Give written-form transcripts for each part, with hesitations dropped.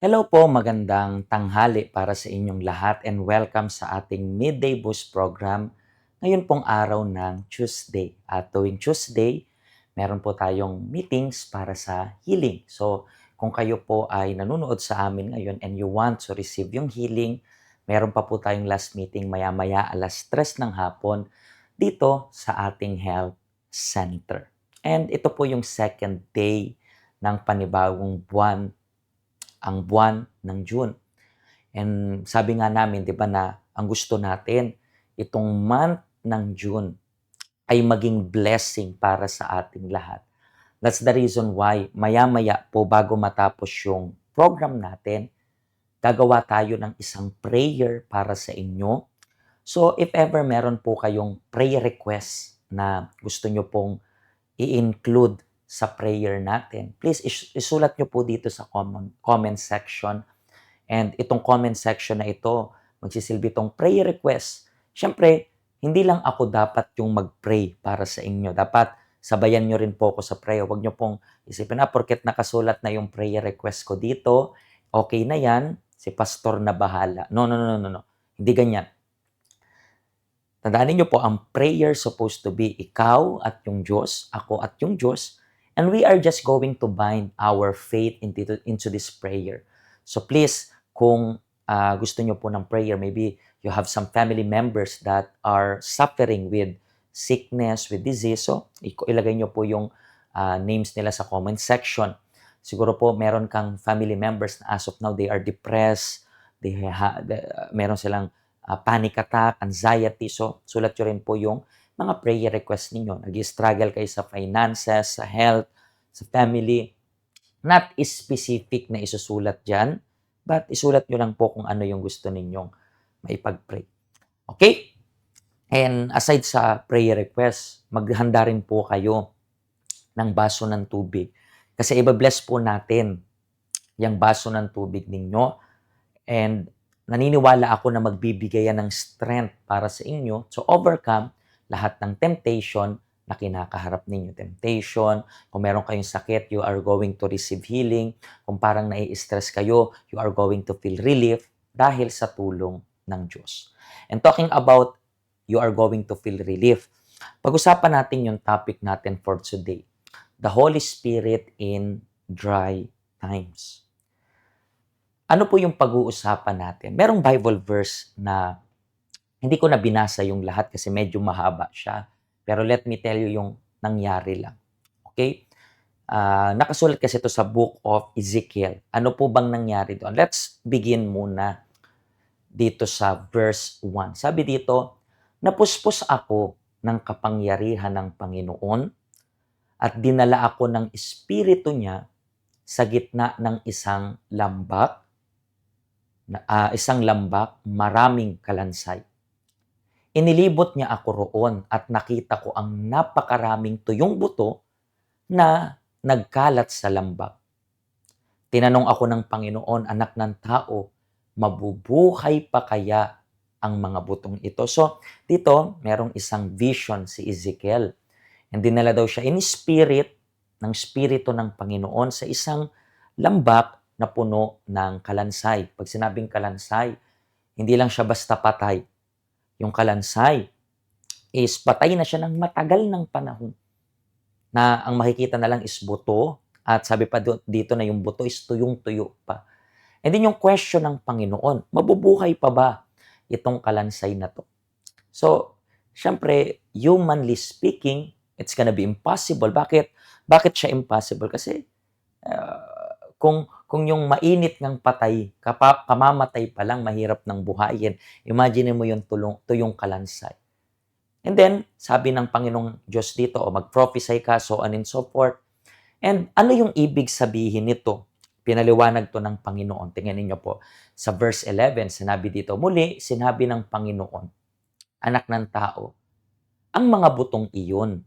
Hello po, magandang tanghali para sa inyong lahat and welcome sa ating Midday Boost program. Ngayon pong araw ng Tuesday. At tuwing Tuesday, meron po tayong meetings para sa healing. So, kung kayo po ay nanonood sa amin ngayon and you want to receive yung healing, meron pa po tayong last meeting maya-maya 3:00 ng hapon dito sa ating health center. And ito po yung second day ng panibagong buwan, ang buwan ng June. And sabi nga namin, 'di ba, na ang gusto natin itong month ng June ay maging blessing para sa ating lahat. That's the reason why maya-maya po bago matapos yung program natin, gagawa tayo ng isang prayer para sa inyo. So if ever meron po kayong prayer request na gusto nyo pong i-include sa prayer natin, please isulat nyo po dito sa comment section. And itong comment section na ito, magsisilbi itong prayer request. Siyempre, hindi lang ako dapat yung mag-pray para sa inyo. Dapat sabayan nyo rin po ako sa prayer. Huwag nyo pong isipin, porket nakasulat na yung prayer request ko dito, okay na yan, si pastor na bahala. No, no, no, no, no. Hindi ganyan. Tandaan niyo po, ang prayer supposed to be ikaw at yung Diyos, ako at yung Diyos, and we are just going to bind our faith into this prayer. So please, kung gusto niyo po ng prayer, maybe you have some family members that are suffering with sickness, with disease, so ilagay niyo po yung names nila sa comment section. Siguro po meron kang family members na as of now, they are depressed, meron silang panic attack, anxiety. So, sulat nyo rin po yung mga prayer request ninyo. Nag-struggle kayo sa finances, sa health, sa family. Not specific na isusulat dyan, but isulat nyo lang po kung ano yung gusto ninyong maipag-pray. Okay? And aside sa prayer request, maghanda rin po kayo ng baso ng tubig. Kasi iba-bless po natin yung baso ng tubig ninyo. And naniniwala ako na magbibigay yan ng strength para sa inyo to overcome lahat ng temptation na kinakaharap ninyo. Temptation, kung meron kayong sakit, you are going to receive healing. Kung parang nai-stress kayo, you are going to feel relief dahil sa tulong ng Diyos. And talking about you are going to feel relief, pag-usapan natin yung topic natin for today. The Holy Spirit in dry times. Ano po yung pag-uusapan natin? Merong Bible verse na hindi ko na binasa yung lahat kasi medyo mahaba siya. Pero let me tell you yung nangyari lang. Okay? Nakasulat kasi ito sa book of Ezekiel. Ano po bang nangyari doon? Let's begin muna dito sa verse 1. Sabi dito, napuspos ako ng kapangyarihan ng Panginoon at dinala ako ng Espiritu niya sa gitna ng isang lambak, maraming kalansay. Inilibot niya ako roon at nakita ko ang napakaraming tuyong buto na nagkalat sa lambak. Tinanong ako ng Panginoon, anak ng tao, mabubuhay pa kaya ang mga butong ito? So, dito, merong isang vision si Ezekiel. And dinala daw siya in spirit, ng spirito ng Panginoon sa isang lambak na puno ng kalansay. Pag sinabing kalansay, hindi lang siya basta patay. Yung kalansay is patay na siya ng matagal ng panahon na ang makikita na lang is buto at sabi pa dito na yung buto is tuyong-tuyo pa. And then yung question ng Panginoon, mabubuhay pa ba itong kalansay na to? So, syempre, humanly speaking, it's gonna be impossible. Bakit siya impossible? Kasi kung yung mainit ng patay, kamamatay pa lang, mahirap ng buhayin. Imagine mo yung tuyong kalansay. And then, sabi ng Panginoong Diyos dito, mag-prophesy ka, so on and so forth. And ano yung ibig sabihin nito? Pinaliwanag to ng Panginoon. Tingnan niyo po. Sa verse 11, sinabi dito, muli, sinabi ng Panginoon, anak ng tao, ang mga butong iyon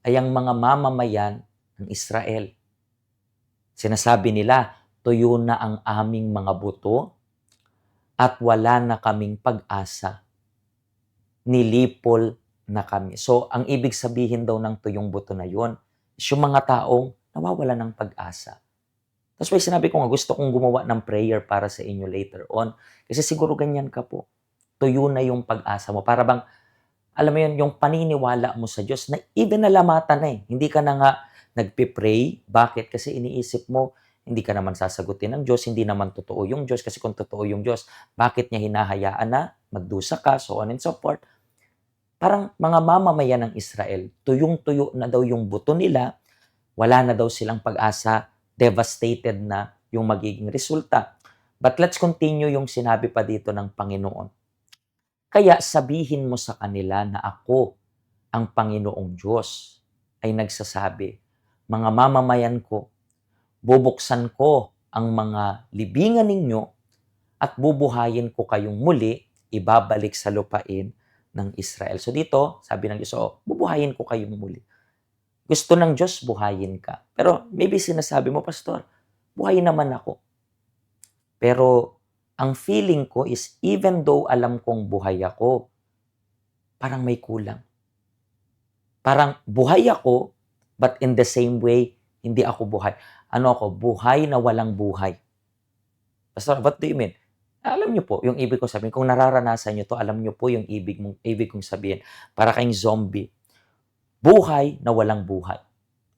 ay ang mga mamamayan ng Israel. Sinasabi nila, tuyo na ang aming mga buto at wala na kaming pag-asa. Nilipol na kami. So, ang ibig sabihin daw ng tuyong buto na yon is yung mga taong nawawala ng pag-asa. That's why sinabi ko nga, gusto kong gumawa ng prayer para sa inyo later on. Kasi siguro ganyan ka po. Tuyo na yung pag-asa mo. Para bang, alam mo yun, yung paniniwala mo sa Diyos na even nalamatan na eh. Hindi ka na nga nagpe-pray. Bakit? Kasi iniisip mo, hindi ka naman sasagutin ng Diyos, hindi naman totoo yung Diyos. Kasi kung totoo yung Diyos, bakit niya hinahayaan na magdusa ka, so on and so forth. Parang mga mamamayan ng Israel, tuyong-tuyo na daw yung buto nila, wala na daw silang pag-asa, devastated na yung magiging resulta. But let's continue yung sinabi pa dito ng Panginoon. Kaya sabihin mo sa kanila na ako, ang Panginoong Diyos, ay nagsasabi, mga mamamayan ko, bubuksan ko ang mga libingan ninyo at bubuhayin ko kayong muli, ibabalik sa lupain ng Israel. So dito, sabi ng Diyos, bubuhayin ko kayong muli. Gusto ng Diyos, buhayin ka. Pero maybe sinasabi mo, Pastor, buhayin naman ako. Pero ang feeling ko is even though alam kong buhay ako, parang may kulang. Parang buhay ako, but in the same way, hindi ako buhay. Ano ako? Buhay na walang buhay. Pastor, what do you mean? Alam niyo po, yung ibig kong sabihin, kung nararanasan niyo to, alam niyo po yung ibig kong sabihin. Para kayong zombie. Buhay na walang buhay.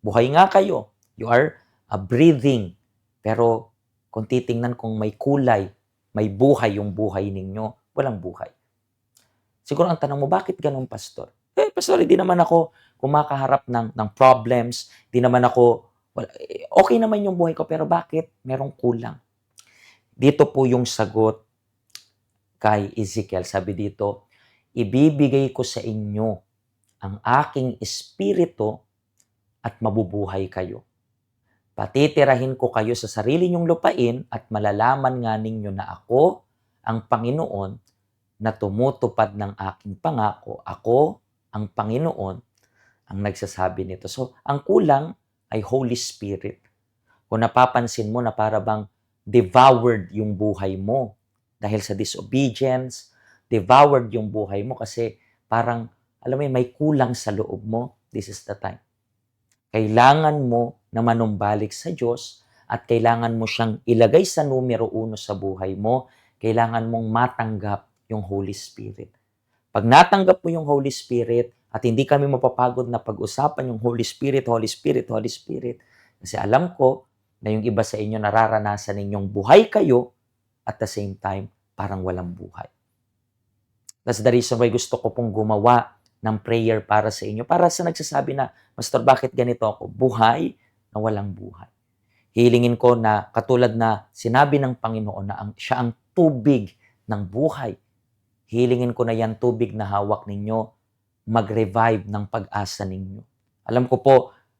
Buhay nga kayo. You are breathing. Pero kung titingnan kung may kulay, may buhay yung buhay ninyo, walang buhay. Siguro ang tanong mo, bakit ganun, Pastor? Pastor, hindi naman ako kumakaharap ng problems. Hindi naman ako, okay naman yung buhay ko, pero bakit merong kulang? Dito po yung sagot kay Ezekiel. Sabi dito, ibibigay ko sa inyo ang aking espiritu at mabubuhay kayo. Patitirahin ko kayo sa sarili nyong lupain at malalaman nga ninyo na ako, ang Panginoon, na tumutupad ng aking pangako. Ako, ang Panginoon, ang nagsasabi nito. So, ang kulang ay Holy Spirit. Kung napapansin mo na para bang devoured yung buhay mo dahil sa disobedience, devoured yung buhay mo kasi parang, alam mo may kulang sa loob mo, this is the time. Kailangan mo na manumbalik sa Diyos at kailangan mo siyang ilagay sa numero 1 sa buhay mo. Kailangan mong matanggap yung Holy Spirit. Pag natanggap mo yung Holy Spirit at hindi kami mapapagod na pag-usapan yung Holy Spirit, Holy Spirit, Holy Spirit, kasi alam ko na yung iba sa inyo nararanasan ninyong buhay kayo at the same time parang walang buhay. That's the reason why gusto ko pong gumawa ng prayer para sa inyo. Para sa nagsasabi na, Pastor, bakit ganito ako? Buhay na walang buhay. Hilingin ko na katulad na sinabi ng Panginoon na siya ang tubig ng buhay. Hilingin ko na yan tubig na hawak ninyo, mag-revive ng pag-asa ninyo. Alam ko po,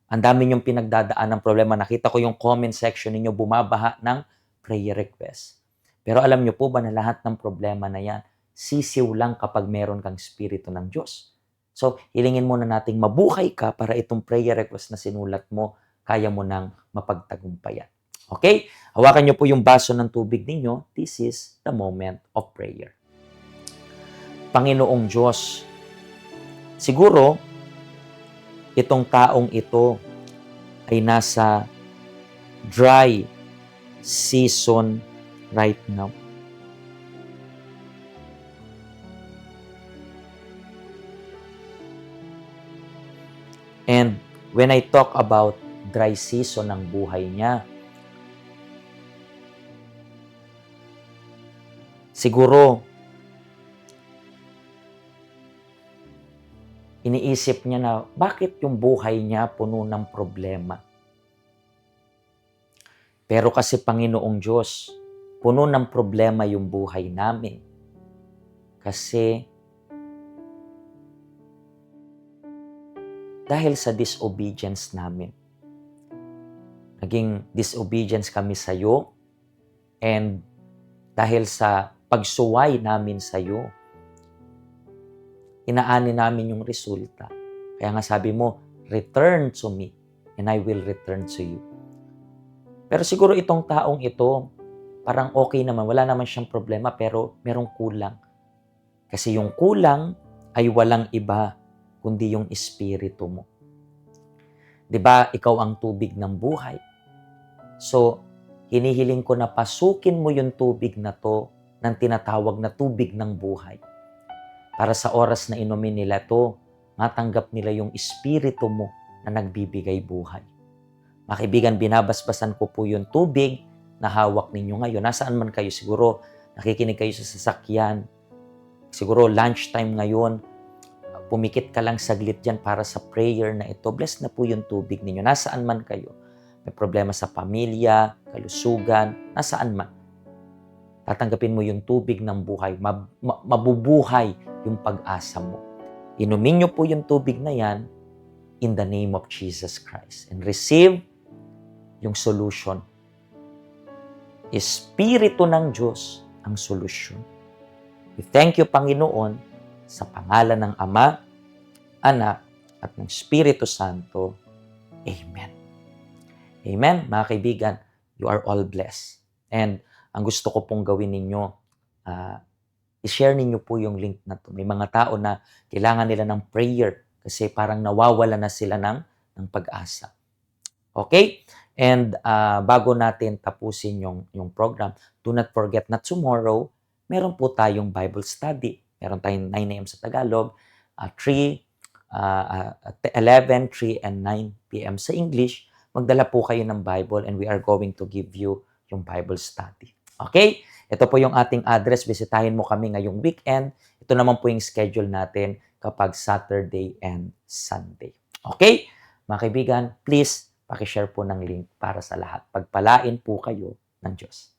ang dami niyong pinagdadaan ng problema. Nakita ko yung comment section ninyo bumabaha ng prayer request. Pero alam niyo po ba na lahat ng problema na yan, sisiw lang kapag meron kang Espiritu ng Diyos. So, hilingin muna nating mabuhay ka para itong prayer request na sinulat mo, kaya mo nang mapagtagumpayan. Okay? Hawakan niyo po yung baso ng tubig ninyo. This is the moment of prayer. Panginoong Diyos, siguro, itong taong ito ay nasa dry season right now. And when I talk about dry season ng buhay niya, siguro, iniisip niya na bakit yung buhay niya puno ng problema. Pero kasi Panginoong Diyos, puno ng problema yung buhay namin. Kasi dahil sa disobedience namin. Naging disobedience kami sa iyo and dahil sa pagsuway namin sa iyo, inaani namin yung resulta. Kaya nga sabi mo, return to me and I will return to you. Pero siguro itong taong ito, parang okay naman, wala naman siyang problema pero merong kulang. Kasi yung kulang ay walang iba kundi yung espiritu mo. 'Di ba, ikaw ang tubig ng buhay. So, hinihiling ko na pasukin mo yung tubig na to ng tinatawag na tubig ng buhay. Para sa oras na inumin nila to, matanggap nila yung espiritu mo na nagbibigay buhay. Mga kaibigan, binabasbasan ko po yung tubig na hawak ninyo ngayon. Nasaan man kayo, siguro nakikinig kayo sa sasakyan, siguro lunchtime ngayon, pumikit ka lang saglit dyan para sa prayer na ito. Bless na po yung tubig ninyo. Nasaan man kayo. May problema sa pamilya, kalusugan, nasaan man. Tatanggapin mo yung tubig ng buhay. Mabubuhay yung pag-asa mo. Inumin nyo po yung tubig na yan in the name of Jesus Christ. And receive yung solution. Espiritu ng Diyos ang solusyon. We thank you, Panginoon, sa pangalan ng Ama, Anak, at ng Espiritu Santo. Amen. Amen, mga kaibigan. You are all blessed. And ang gusto ko pong gawin ninyo, i-share ninyo po yung link na to. May mga tao na kailangan nila ng prayer kasi parang nawawala na sila ng pag-asa. Okay? And bago natin tapusin yung program, do not forget na tomorrow, meron po tayong Bible study. Meron tayong 9 a.m. sa Tagalog, 11, 3, and 9 p.m. sa English. Magdala po kayo ng Bible and we are going to give you yung Bible study. Okay? Ito po yung ating address. Bisitahin mo kami ngayong weekend. Ito naman po yung schedule natin kapag Saturday and Sunday. Okay? Mga kaibigan, please, pakishare po ng link para sa lahat. Pagpalain po kayo ng Diyos.